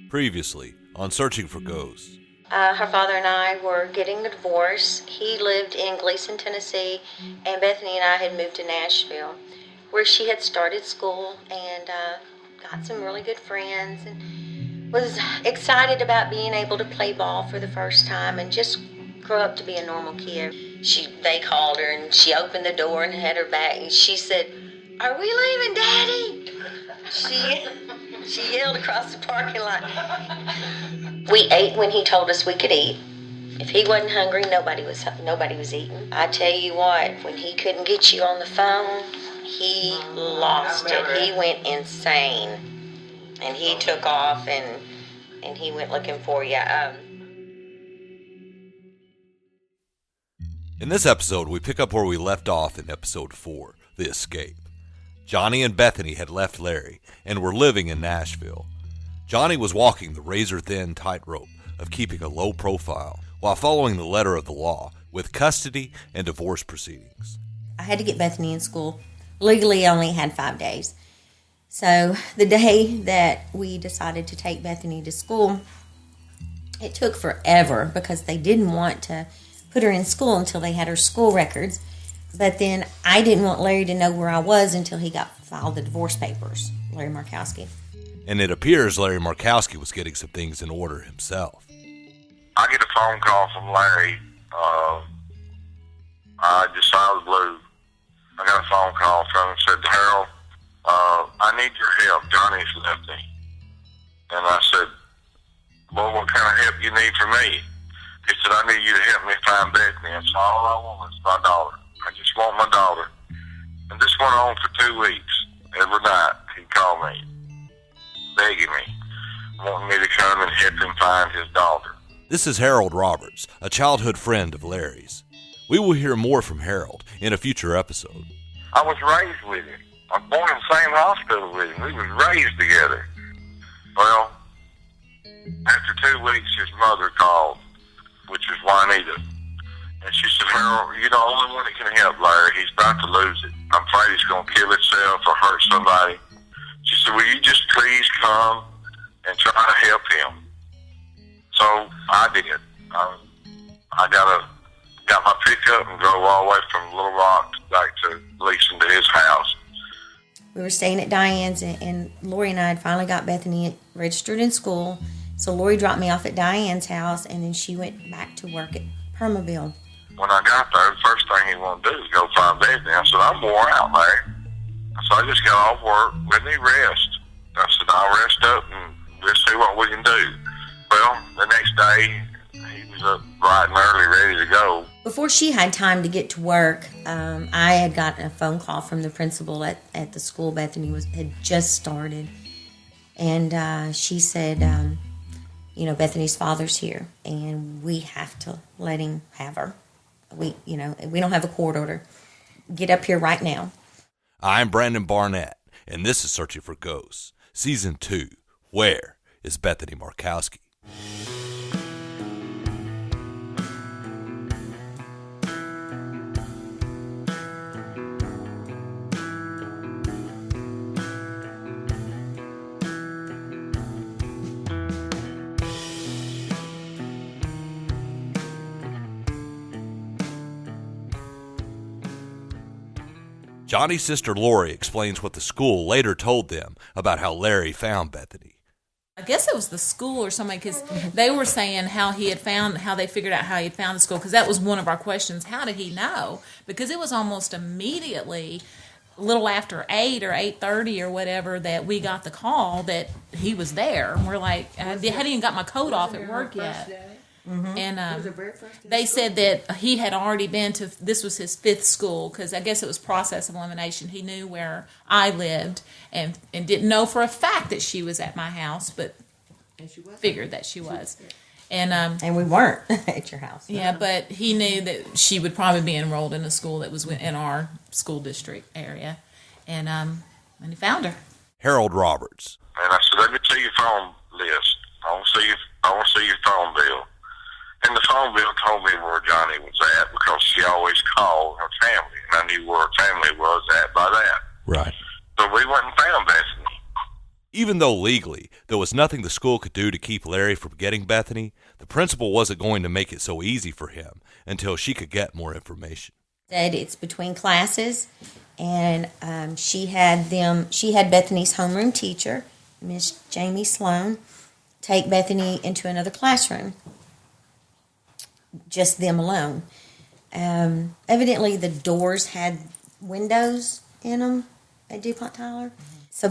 Previously, on Searching for Ghosts. Her father and I were getting a divorce. He lived in Gleason, Tennessee, and Bethany and I had moved to Nashville, where she had started school and got some really good friends and was excited about being able to play ball for the first time and just grow up to be a normal kid. They called her and she opened the door and had her back and she said, "Are we leaving, Daddy?" She yelled across the parking lot. We ate when he told us we could eat. If he wasn't hungry, nobody was eating. I tell you what, when he couldn't get you on the phone, he lost it. He went insane. And he took off and he went looking for you. In this episode, we pick up where we left off in episode 4, The Escape. Johnny and Bethany had left Larry and were living in Nashville. Johnny was walking the razor-thin tightrope of keeping a low profile while following the letter of the law with custody and divorce proceedings. I had to get Bethany in school. Legally, I only had 5 days. So the day that we decided to take Bethany to school, it took forever because they didn't want to put her in school until they had her school records. But then I didn't want Larry to know where I was until he filed the divorce papers, Larry Markowski. And it appears Larry Markowski was getting some things in order himself. I get a phone call from Larry. Just out of the blue. I got a phone call from him and said, "Harold, I need your help. Johnny's left me." And I said, "Well, what kind of help you need from me?" He said, "I need you to help me find Bethany. That's all I want is my daughter. I just want my daughter." And this went on for 2 weeks. Every night he'd call me, begging me, wanting me to come and help him find his daughter. This is Harold Roberts, a childhood friend of Larry's. We will hear more from Harold in a future episode. I was raised with him. I was born in the same hospital with him. We was raised together. Well, after 2 weeks, his mother called, which was Juanita. And she said, "Harold, you're the only one that can help Larry. He's about to lose it. I'm afraid he's going to kill himself or hurt somebody." She said, "Will you just please come and try to help him?" So I did. I got my pickup and drove all the way from Little Rock back to Gleason to his house. We were staying at Diane's, and Lori and I had finally got Bethany registered in school. So Lori dropped me off at Diane's house, and then she went back to work at Permaville. When I got there, the first thing he wanted to do was go find Bethany. I said, "I'm wore out, Larry." So I just got off work. "Let me rest." I said, "I'll rest up and we'll see what we can do." Well, the next day, he was up bright and early, ready to go. Before she had time to get to work, I had gotten a phone call from the principal at the school Bethany had just started. And she said, Bethany's father's here, and we have to let him have her. We don't have a court order. Get up here right now. I'm Brandon Barnett, and this is Searching for Ghosts, Season 2, Where is Bethany Markowski? Johnny's sister Lori explains what the school later told them about how Larry found Bethany. I guess it was the school or somebody, because they were saying how they figured out how he had found the school, because that was one of our questions. How did he know? Because it was almost immediately, a little after 8 or 8:30 or whatever, that we got the call that he was there. And we're like, I hadn't even got my coat off at work yet. Mm-hmm. And they said that he had already been to, this was his 5th school, because I guess it was process of elimination. He knew where I lived and didn't know for a fact that she was at my house, but figured that she was. And we weren't at your house. Yeah, but he knew that she would probably be enrolled in a school that was in our school district area. And he found her. Harold Roberts. And I said, "Let me see your phone list. I want to see your phone bill." And the phone bill told me where Johnny was at, because she always called her family, and I knew where her family was at by that. Right. So we went and found Bethany. Even though legally there was nothing the school could do to keep Larry from getting Bethany, the principal wasn't going to make it so easy for him until she could get more information. Said it's between classes, and she had Bethany's homeroom teacher, Miss Jamie Sloan, take Bethany into another classroom, just them alone. Evidently, the doors had windows in them at DuPont Tyler, so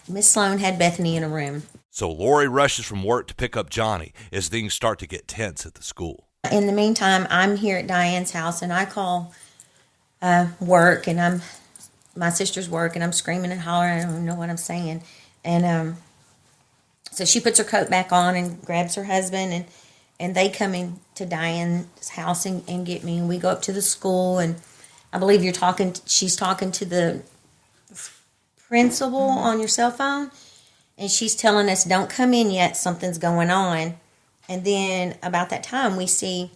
Miss Sloan had Bethany in a room. So Lori rushes from work to pick up Johnny as things start to get tense at the school. In the meantime, I'm here at Diane's house, and I call work, and my sister's work, and I'm screaming and hollering. I don't know what I'm saying. And so she puts her coat back on and grabs her husband, and they come into Diane's house and get me, and we go up to the school, and I believe she's talking to the principal on your cell phone, and she's telling us, don't come in yet, something's going on. And then about that time, we see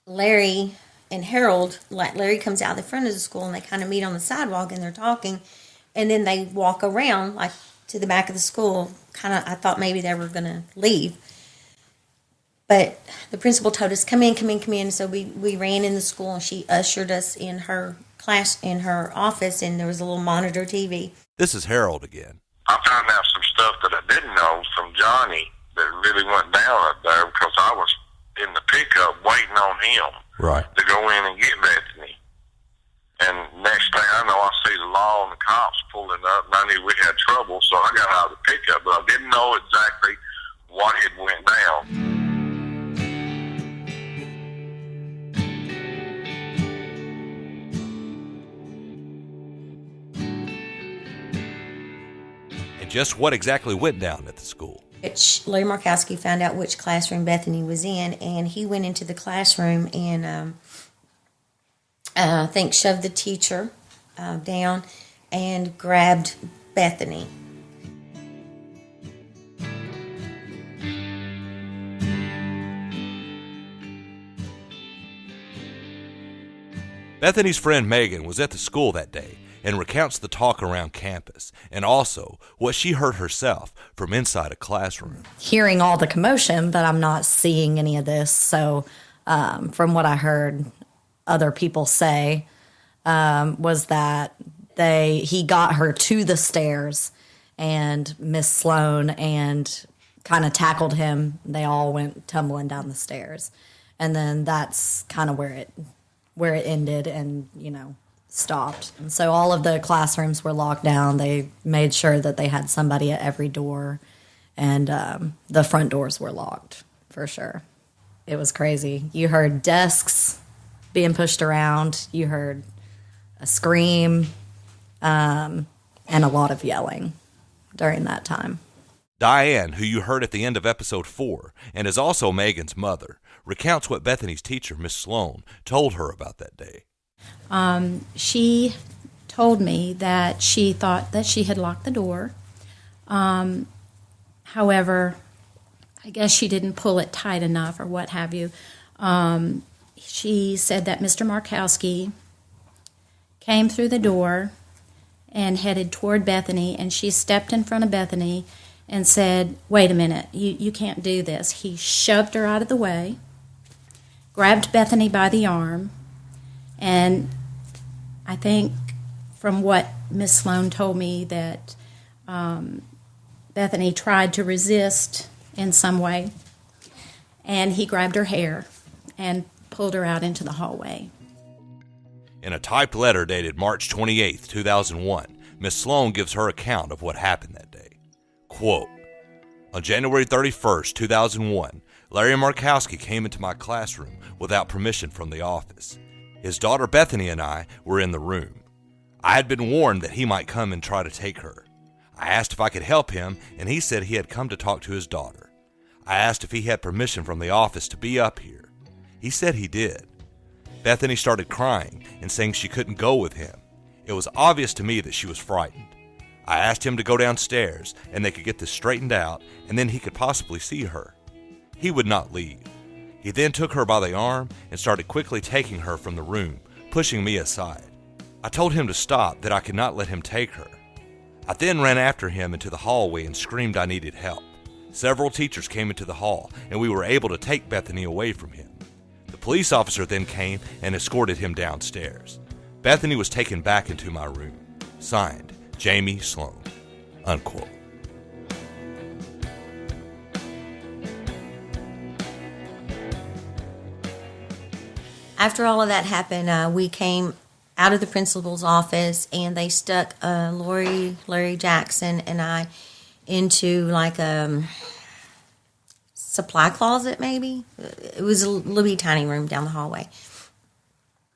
Larry and Harold. Larry comes out the front of the school, and they kind of meet on the sidewalk, and they're talking, and then they walk around like to the back of the school. I thought maybe they were going to leave, but the principal told us, come in. So we ran in the school, and she ushered us in her class, in her office, and there was a little monitor TV. This is Harold again. I found out some stuff that I didn't know from Johnny that really went down up there because I was in the pickup waiting on him Right. to go in and get Bethany. And next thing I know, I see the law and the cops pulling up, and I knew we had trouble, so I got out of the pickup, but I didn't know exactly what had went down. Just what exactly went down at the school. Larry Markowski found out which classroom Bethany was in, and he went into the classroom and I think shoved the teacher down and grabbed Bethany. Bethany's friend Megan was at the school that day and recounts the talk around campus and also what she heard herself from inside a classroom. Hearing all the commotion, but I'm not seeing any of this. So from what I heard other people say was that he got her to the stairs and Miss Sloan and kind of tackled him. They all went tumbling down the stairs. And then that's kind of where it ended and, stopped. And so all of the classrooms were locked down. They made sure that they had somebody at every door, and the front doors were locked for sure. It was crazy. You heard desks being pushed around. You heard a scream and a lot of yelling during that time. Diane, who you heard at the end of episode 4 and is also Megan's mother, recounts what Bethany's teacher, Miss Sloan, told her about that day. She told me that she thought that she had locked the door. However, I guess she didn't pull it tight enough or what have you. She said that Mr. Markowski came through the door and headed toward Bethany, and she stepped in front of Bethany and said, wait a minute, you can't do this. He shoved her out of the way, grabbed Bethany by the arm, and I think from what Miss Sloan told me that Bethany tried to resist in some way, and he grabbed her hair and pulled her out into the hallway. In a typed letter dated March 28, 2001, Miss Sloan gives her account of what happened that day. Quote, on January 31st, 2001, Larry Markowski came into my classroom without permission from the office. His daughter Bethany and I were in the room. I had been warned that he might come and try to take her. I asked if I could help him, and he said he had come to talk to his daughter. I asked if he had permission from the office to be up here. He said he did. Bethany started crying and saying she couldn't go with him. It was obvious to me that she was frightened. I asked him to go downstairs and they could get this straightened out, and then he could possibly see her. He would not leave. He then took her by the arm and started quickly taking her from the room, pushing me aside. I told him to stop, that I could not let him take her. I then ran after him into the hallway and screamed I needed help. Several teachers came into the hall, and we were able to take Bethany away from him. The police officer then came and escorted him downstairs. Bethany was taken back into my room. Signed, Jamie Sloan. Unquote. After all of that happened, we came out of the principal's office, and they stuck Larry Jackson and I into like a supply closet, maybe. It was a little tiny room down the hallway,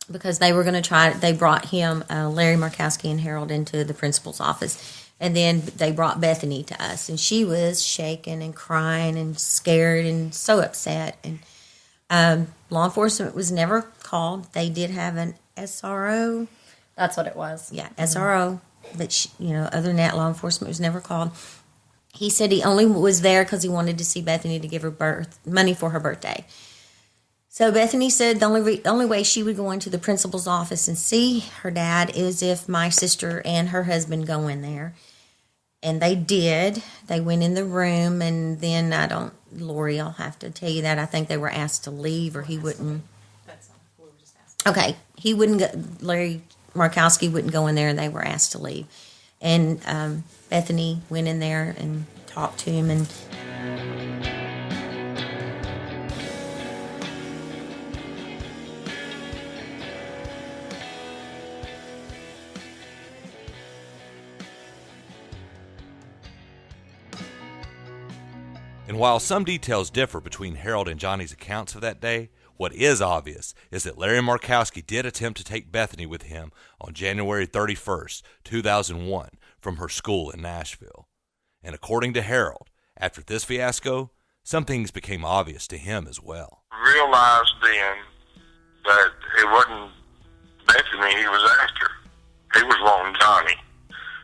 because they were going to try. They brought him, Larry Markowski and Harold, into the principal's office, and then they brought Bethany to us, and she was shaking and crying and scared and so upset. And law enforcement was never called. They did have an SRO. That's what it was. Yeah, SRO. But, other than that, law enforcement was never called. He said he only was there because he wanted to see Bethany to give her money for her birthday. So Bethany said the only way she would go into the principal's office and see her dad is if my sister and her husband go in there. And they did. They went in the room, and then Lori, I'll have to tell you that. I think they were asked to leave, or he wouldn't. Okay, he wouldn't go. Larry Markowski wouldn't go in there, and they were asked to leave. And Bethany went in there and talked to him, and And while some details differ between Harold and Johnny's accounts of that day, what is obvious is that Larry Markowski did attempt to take Bethany with him on January 31st, 2001, from her school in Nashville. And according to Harold, after this fiasco, some things became obvious to him as well. Realized then that it wasn't Bethany he was after. He was wanting Johnny.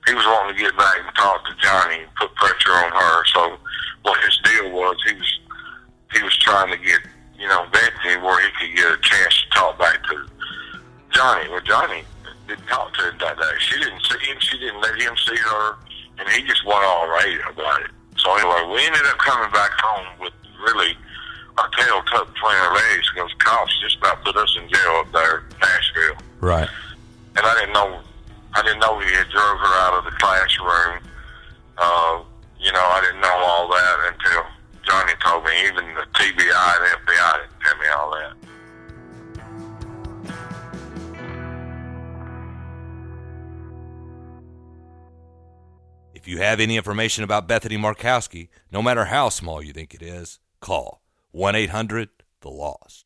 He was wanting to get back and talk to Johnny and put pressure on her. So what his deal was, he was trying to get, Bethany where he could get a chance to talk back to Johnny. Well, Johnny didn't talk to him that day. She didn't see him. She didn't let him see her. And he just went all right about it. So anyway, we ended up coming back home with really our tail tucked between our legs, because cops just about put us in jail up there in Nashville. Right. And I didn't know he had drove her out of the classroom. I didn't know all that until Johnny told me. Even the TBI and FBI didn't tell me all that. If you have any information about Bethany Markowski, no matter how small you think it is, call 1-800-THE-LOST.